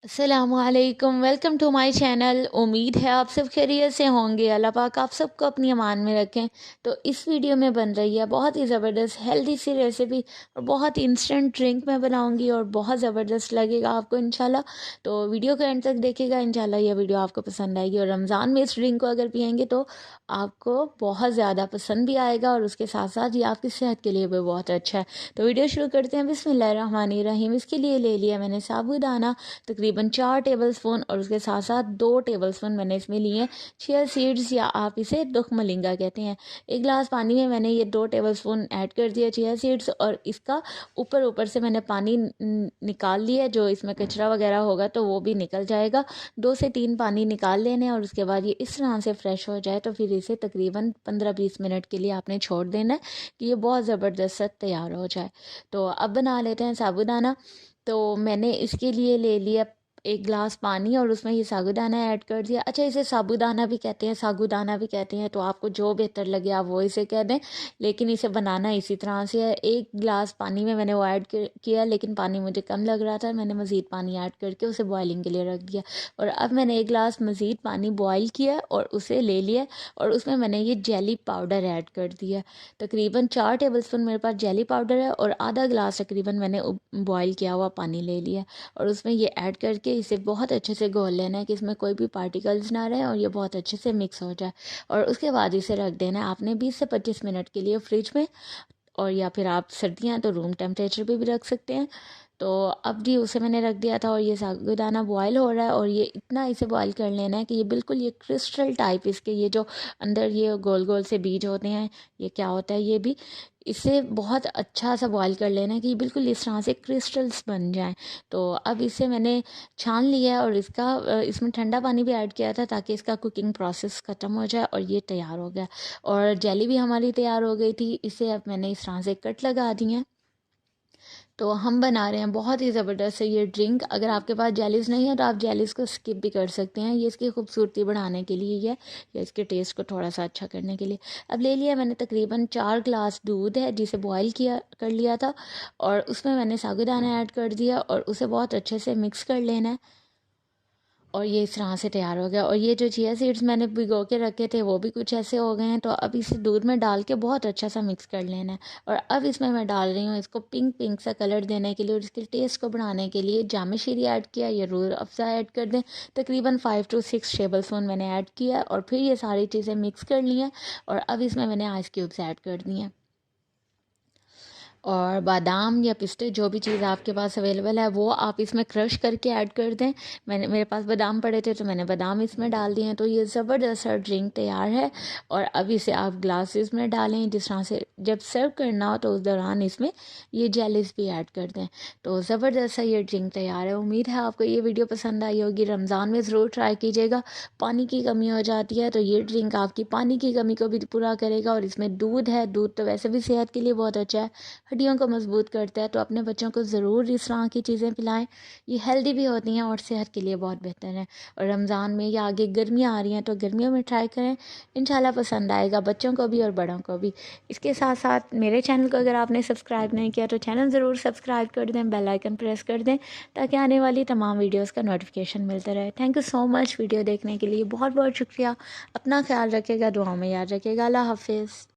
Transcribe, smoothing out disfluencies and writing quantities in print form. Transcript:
अस्सलामुअलैकुम, welcome to my channel. उम्मीद है आप सब खैरियत से होंगे। अल्लाह पाक आप सबको अपनी अमान में रखें। तो इस वीडियो में बन रही है बहुत ही ज़बरदस्त हेल्दी सी रेसिपी और बहुत ही इंस्टेंट ड्रिंक मैं बनाऊंगी और बहुत ज़बरदस्त लगेगा आपको इंशाल्लाह। तो वीडियो को एंड तक देखिएगा, इंशाल्लाह यह वीडियो आपको पसंद आएगी। और रमज़ान में इस ड्रिंक को अगर पियेंगे तो आपको बहुत ज़्यादा पसंद भी आएगा और उसके साथ साथ ये आपकी सेहत के लिए भी बहुत अच्छा है। तो वीडियो शुरू करते हैं। बिस्मिल्लाहिर्रहमानिर्रहीम। इसके लिए ले लिया मैंने साबूदाना तकरीबन 4 टेबलस्पून और उसके साथ साथ 2 टेबलस्पून मैंने इसमें लिए चिया सीड्स, या आप इसे दुख मलिंगा कहते हैं। एक गिलास पानी में मैंने ये 2 टेबलस्पून ऐड कर दिया चिया सीड्स, और इसका ऊपर ऊपर से मैंने पानी निकाल लिया। जो इसमें कचरा वगैरह होगा तो वो भी निकल जाएगा। 2 से 3 पानी निकाल लेने और उसके बाद ये इस तरह से फ्रेश हो जाए तो फिर इसे तकरीबन 15-20 मिनट के लिए आपने छोड़ देना है कि ये बहुत ज़बरदस्त तैयार हो जाए। तो अब बना लेते हैं साबूदाना। तो मैंने इसके लिए ले लिया 1 गिलास पानी और उसमें ये साबूदाना ऐड कर दिया। अच्छा, इसे साबूदाना भी कहते हैं, सागूदाना भी कहते हैं, तो आपको जो बेहतर लगे आप वो इसे कह दें, लेकिन इसे बनाना इसी तरह से है। 1 गिलास पानी में मैंने वो ऐड किया, लेकिन पानी मुझे कम लग रहा था, मैंने मज़ीद पानी ऐड करके उसे बॉइलिंग के लिए रख दिया। और अब मैंने 1 गिलास मज़ीद पानी बॉयल किया और उसे ले लिया और उसमें मैंने ये जेली पाउडर ऐड कर दिया। तकरीबन 4 टेबलस्पून मेरे पास जेली पाउडर है और आधा गिलास तकरीबन मैंने बॉयल किया हुआ पानी ले लिया और उसमें ये ऐड करके इसे बहुत अच्छे से घोल लेना है कि इसमें कोई भी पार्टिकल्स ना रहे और ये बहुत अच्छे से मिक्स हो जाए। और उसके बाद इसे रख देना है आपने 20 से 25 मिनट के लिए फ्रिज में, और या फिर आप सर्दियाँ हैं तो रूम टेम्परेचर पे भी रख सकते हैं। तो अब भी उसे मैंने रख दिया था और ये साबूदाना बॉयल हो रहा है और ये इतना इसे बॉयल कर लेना है कि ये बिल्कुल ये क्रिस्टल टाइप, इसके ये जो अंदर ये गोल गोल से बीज होते हैं, ये क्या होता है ये भी, इसे बहुत अच्छा सा बॉयल कर लेना है कि बिल्कुल इस तरह से क्रिस्टल्स बन जाएं। तो अब इसे मैंने छान लिया है और इसमें ठंडा पानी भी ऐड किया था ताकि इसका कुकिंग प्रोसेस ख़त्म हो जाए, और ये तैयार हो गया। और जेली भी हमारी तैयार हो गई थी। इसे अब मैंने इस तरह से कट लगा दी हैं। तो हम बना रहे हैं बहुत ही ज़बरदस्त है ये ड्रिंक। अगर आपके पास जेलीस नहीं है तो आप जेलीस को स्किप भी कर सकते हैं, ये इसकी खूबसूरती बढ़ाने के लिए है या इसके टेस्ट को थोड़ा सा अच्छा करने के लिए। अब ले लिया मैंने तकरीबन 4 गिलास दूध है जिसे बॉईल किया कर लिया था, और उसमें मैंने साबूदाना ऐड कर दिया और उसे बहुत अच्छे से मिक्स कर लेना है। और ये इस तरह से तैयार हो गया। और ये जो चिया सीड्स मैंने भिगो के रखे थे वो भी कुछ ऐसे हो गए हैं। तो अब इसे दूध में डाल के बहुत अच्छा सा मिक्स कर लेना है। और अब इसमें मैं डाल रही हूँ इसको पिंक पिंक सा कलर देने के लिए और इसके टेस्ट को बढ़ाने के लिए जामे शीरी ऐड किया, या रूह अफ़ज़ा ऐड कर दें। तकरीबन 5 to 6 टेबल स्पून मैंने ऐड किया और फिर ये सारी चीज़ें मिक्स कर ली हैं। और अब इसमें मैंने आइस क्यूब्स ऐड कर दिए हैं। और बादाम या पिस्ते जो भी चीज़ आपके पास अवेलेबल है वो आप इसमें क्रश करके ऐड कर दें। मेरे पास बादाम पड़े थे तो मैंने बादाम इसमें डाल दिए हैं। तो ये ज़बरदस्त सा ड्रिंक तैयार है। और अब इसे आप ग्लासेस में डालें, जिस तरह से जब सर्व करना हो तो उस दौरान इसमें ये जेलीस भी ऐड कर दें। तो ज़बरदस्त सा ये ड्रिंक तैयार है। उम्मीद है आपको ये वीडियो पसंद आई होगी। रमज़ान में ज़रूर ट्राई कीजिएगा। पानी की कमी हो जाती है तो ये ड्रिंक आपकी पानी की कमी को भी पूरा करेगा। और इसमें दूध है, दूध तो वैसे भी सेहत के लिए बहुत अच्छा है, हड्डियों को मजबूत करता है। तो अपने बच्चों को ज़रूर इस तरह की चीज़ें पिलाएं, ये हेल्दी भी होती हैं और सेहत के लिए बहुत बेहतर है। और रमज़ान में या आगे गर्मियाँ आ रही हैं तो गर्मियों में ट्राई करें, इंशाल्लाह पसंद आएगा बच्चों को भी और बड़ों को भी। इसके साथ साथ मेरे चैनल को अगर आपने सब्सक्राइब नहीं किया तो चैनल ज़रूर सब्सक्राइब कर दें, बेल आइकन प्रेस कर दें ताकि आने वाली तमाम वीडियोज़ का नोटिफिकेशन मिलता रहे। Thank you so much video देखने के लिए, बहुत बहुत शुक्रिया। अपना ख्याल रखिएगा, दुआओं में याद रखिएगा। अल्लाह हाफिज़।